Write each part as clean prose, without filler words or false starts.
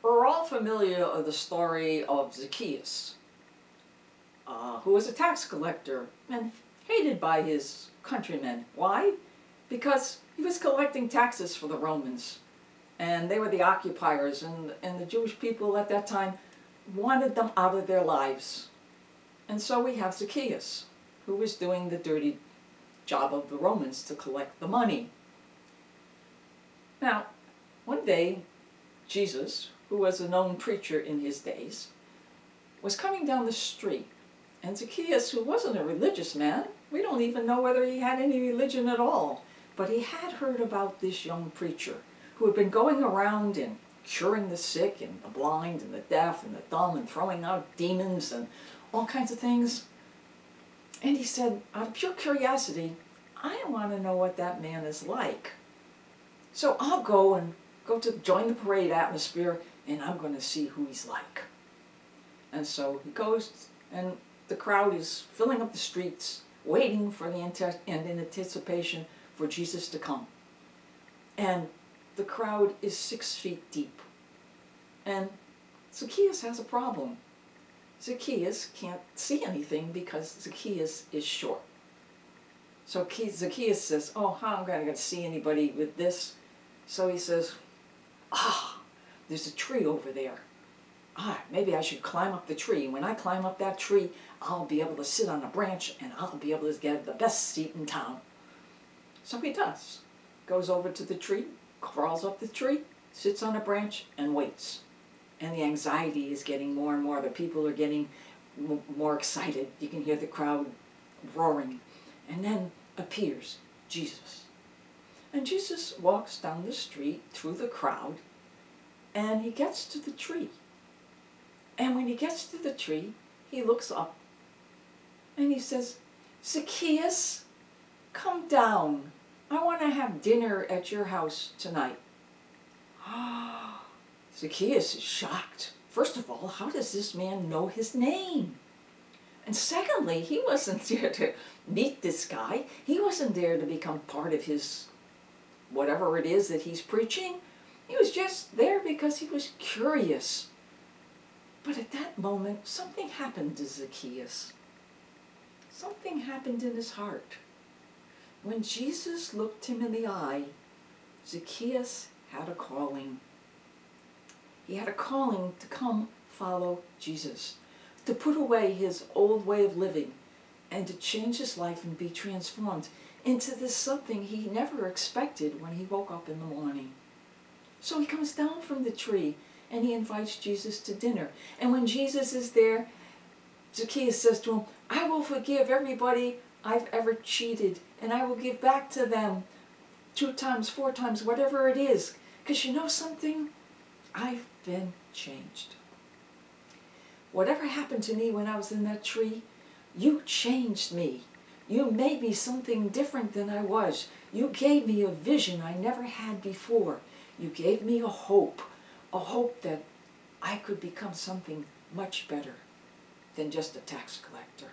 We're all familiar with the story of Zacchaeus, who was a tax collector and hated by his countrymen. Why? Because he was collecting taxes for the Romans, and they were the occupiers, and the Jewish people at that time wanted them out of their lives. And so we have Zacchaeus, who was doing the dirty job of the Romans to collect the money. Now, one day, Jesus, who was a known preacher in his days, was coming down the street. And Zacchaeus, who wasn't a religious man, we don't even know whether he had any religion at all, but he had heard about this young preacher who had been going around and curing the sick and the blind and the deaf and the dumb and throwing out demons and all kinds of things. And he said, out of pure curiosity, I want to know what that man is like. So I'll go to join the parade atmosphere, and I'm going to see who he's like. And so he goes, and the crowd is filling up the streets, waiting for in anticipation for Jesus to come. And the crowd is 6 feet deep. And Zacchaeus has a problem. Zacchaeus can't see anything because Zacchaeus is short. So Zacchaeus says, oh, how am I going to see anybody with this? So he says, there's a tree over there. Maybe I should climb up the tree. When I climb up that tree, I'll be able to sit on a branch and I'll be able to get the best seat in town. So he does. Goes over to the tree, crawls up the tree, sits on a branch and waits. And the anxiety is getting more and more. The people are getting more excited. You can hear the crowd roaring. And then appears Jesus. And Jesus walks down the street through the crowd, and he gets to the tree. And when he gets to the tree, he looks up, and he says, Zacchaeus, come down. I want to have dinner at your house tonight. Zacchaeus is shocked. First of all, how does this man know his name? And secondly, he wasn't there to meet this guy. He wasn't there to become part of his whatever it is that he's preaching. He was just there because he was curious. But at that moment, something happened to Zacchaeus. Something happened in his heart. When Jesus looked him in the eye, Zacchaeus had a calling. He had a calling to come follow Jesus, to put away his old way of living and to change his life and be transformed into this something he never expected when he woke up in the morning. So he comes down from the tree and he invites Jesus to dinner. And when Jesus is there, Zacchaeus says to him, I will forgive everybody I've ever cheated, and I will give back to them 2 times, 4 times, whatever it is. Because you know something? I've been changed. Whatever happened to me when I was in that tree, you changed me. You made me something different than I was. You gave me a vision I never had before. You gave me a hope that I could become something much better than just a tax collector.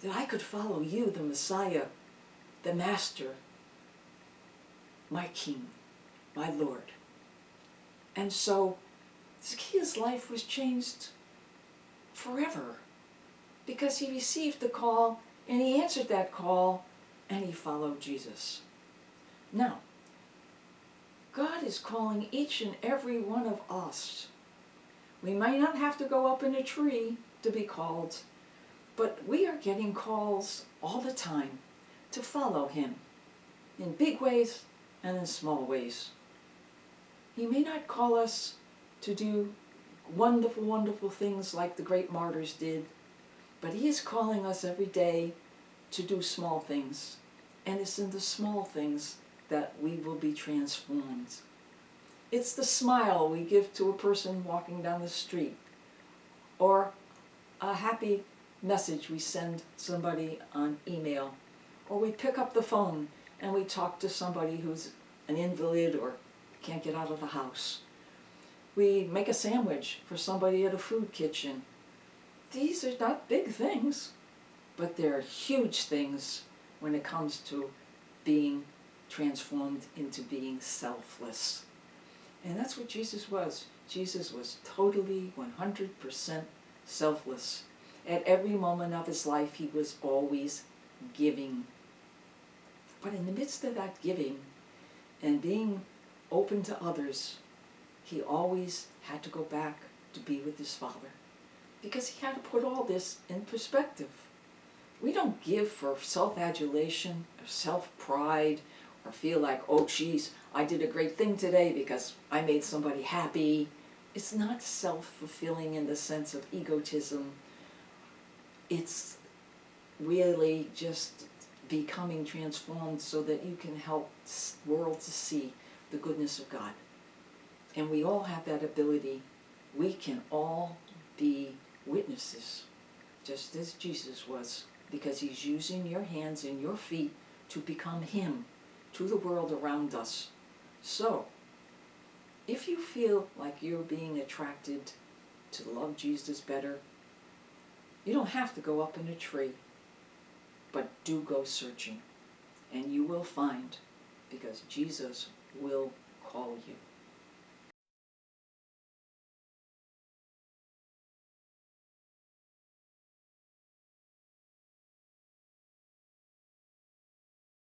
That I could follow you, the Messiah, the Master, my King, my Lord. And so Zacchaeus' life was changed forever because he received the call and he answered that call and he followed Jesus. Now, God is calling each and every one of us. We may not have to go up in a tree to be called, but we are getting calls all the time to follow him in big ways and in small ways. He may not call us to do wonderful, wonderful things like the great martyrs did, but he is calling us every day to do small things. And it's in the small things that we will be transformed. It's the smile we give to a person walking down the street, or a happy message we send somebody on email, or we pick up the phone and we talk to somebody who's an invalid or can't get out of the house. We make a sandwich for somebody at a food kitchen. These are not big things, but they're huge things when it comes to being transformed into being selfless. And that's what Jesus was. Jesus was totally 100% selfless. At every moment of his life, he was always giving. But in the midst of that giving and being open to others, he always had to go back to be with his Father, because he had to put all this in perspective. We don't give for self-adulation or self-pride or feel like, oh geez, I did a great thing today because I made somebody happy. It's not self-fulfilling in the sense of egotism. It's really just becoming transformed so that you can help the world to see the goodness of God. And we all have that ability. We can all be witnesses, just as Jesus was, because he's using your hands and your feet to become him to the world around us. So, if you feel like you're being attracted to love Jesus better, you don't have to go up in a tree, but do go searching, and you will find, because Jesus will call you.